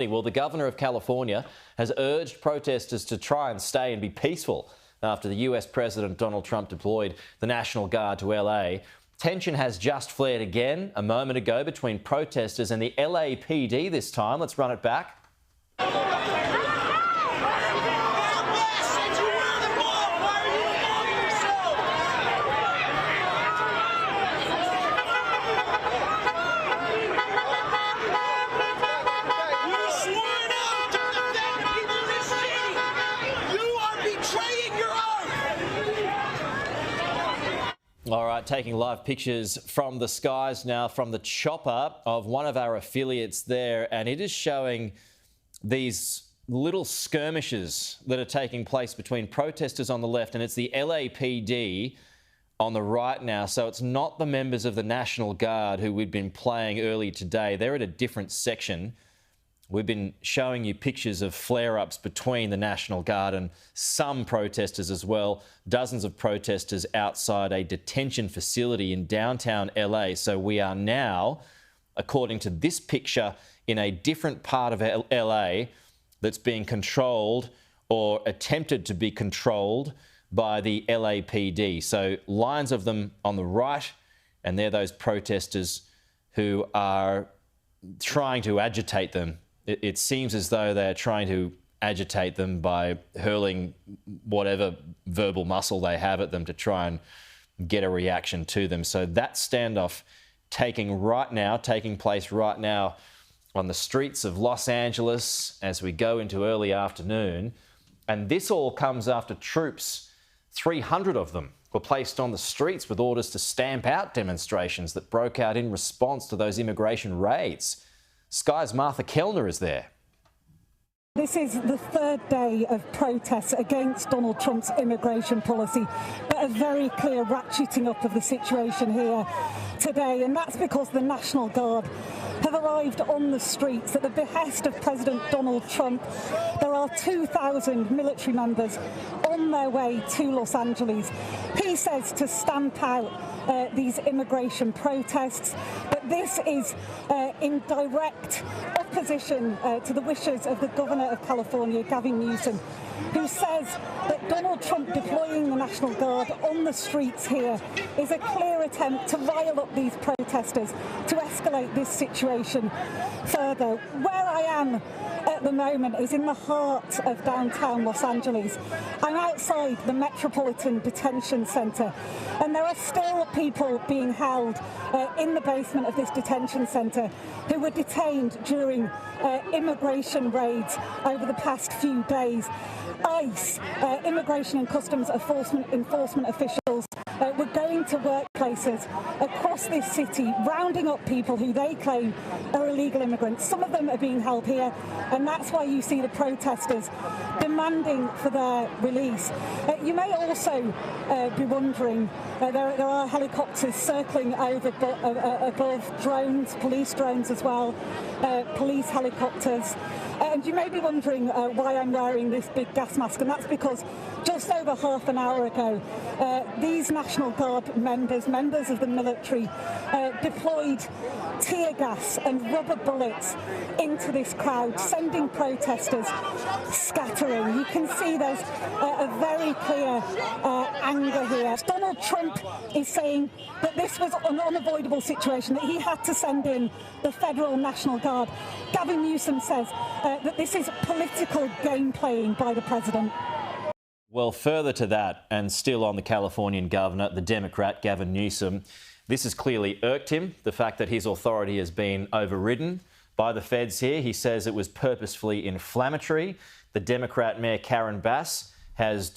Well, the governor of California has urged protesters to try and stay and be peaceful after the US President Donald Trump deployed the National Guard to LA. Tension has just flared again a moment ago between protesters and the LAPD this time. Let's run it back. All right, taking live pictures from the skies now from the chopper of one of our affiliates there, and it is showing these little skirmishes that are taking place between protesters on the left, and it's the LAPD on the right now. So it's not the members of the National Guard who we've been playing earlier today. They're at a different section. We've been showing you pictures of flare-ups between the National Guard and some protesters as well. Dozens of protesters outside a detention facility in downtown LA. So we are now, according to this picture, in a different part of LA that's being controlled or attempted to be controlled by the LAPD. So lines of them on the right, and they're those protesters who are trying to agitate them. It seems as though they're trying to agitate them by hurling whatever verbal muscle they have at them to try and get a reaction to them. So that standoff taking place right now on the streets of Los Angeles as we go into early afternoon. And this all comes after troops, 300 of them, were placed on the streets with orders to stamp out demonstrations that broke out in response to those immigration raids. Sky's Martha Kellner is there. This is the third day of protests against Donald Trump's immigration policy, but a very clear ratcheting up of the situation here today, and that's because the National Guard have arrived on the streets at the behest of President Donald Trump. There are 2,000 military members on their way to Los Angeles. He says to stamp out these immigration protests, but this is in direct opposition to the wishes of the Governor of California, Gavin Newsom, who says that Donald Trump deploying the National Guard on the streets here is a clear attempt to rile up these protesters, to escalate this situation further. Where I am at the moment is in the heart of downtown Los Angeles. I'm outside the Metropolitan Detention Center, and there are still people being held in the basement of this detention center who were detained during immigration raids over the past few days. ICE, Immigration and Customs enforcement officials, were going to workplaces across this city, rounding up people who they claim are illegal immigrants. Some of them are being held here, and that's why you see the protesters demanding for their release. You may also be wondering, there are helicopters circling over above, drones, police drones as well, police helicopters. And you may be wondering why I'm wearing this big gas mask, and that's because just over half an hour ago, these National Guard members of the military, deployed tear gas and rubber bullets into this crowd, sending protesters scattering. You can see there's a very clear anger here. Donald Trump is saying that this was an unavoidable situation, that he had to send in the federal National Guard. Gavin Newsom says that this is political game playing by the president. Well, further to that, and still on the Californian governor, the Democrat Gavin Newsom, this has clearly irked him, the fact that his authority has been overridden by the feds here. He says it was purposefully inflammatory. The Democrat Mayor Karen Bass has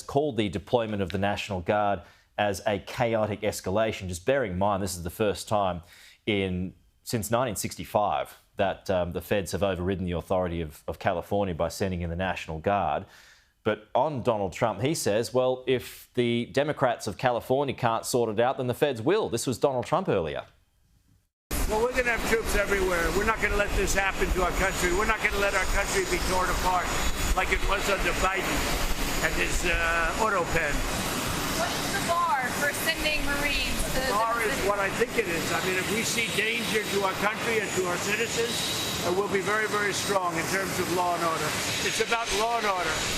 called the deployment of the National Guard as a chaotic escalation. Just bearing in mind, this is the first time since 1965 that the feds have overridden the authority of California by sending in the National Guard. But on Donald Trump, he says, well, if the Democrats of California can't sort it out, then the feds will. This was Donald Trump earlier. Well, we're going to have troops everywhere. We're not going to let this happen to our country. We're not going to let our country be torn apart like it was under Biden and his auto pen. What is the bar for sending Marines? The bar is what I think it is. I mean, if we see danger to our country and to our citizens, will be very, very strong in terms of law and order. It's about law and order.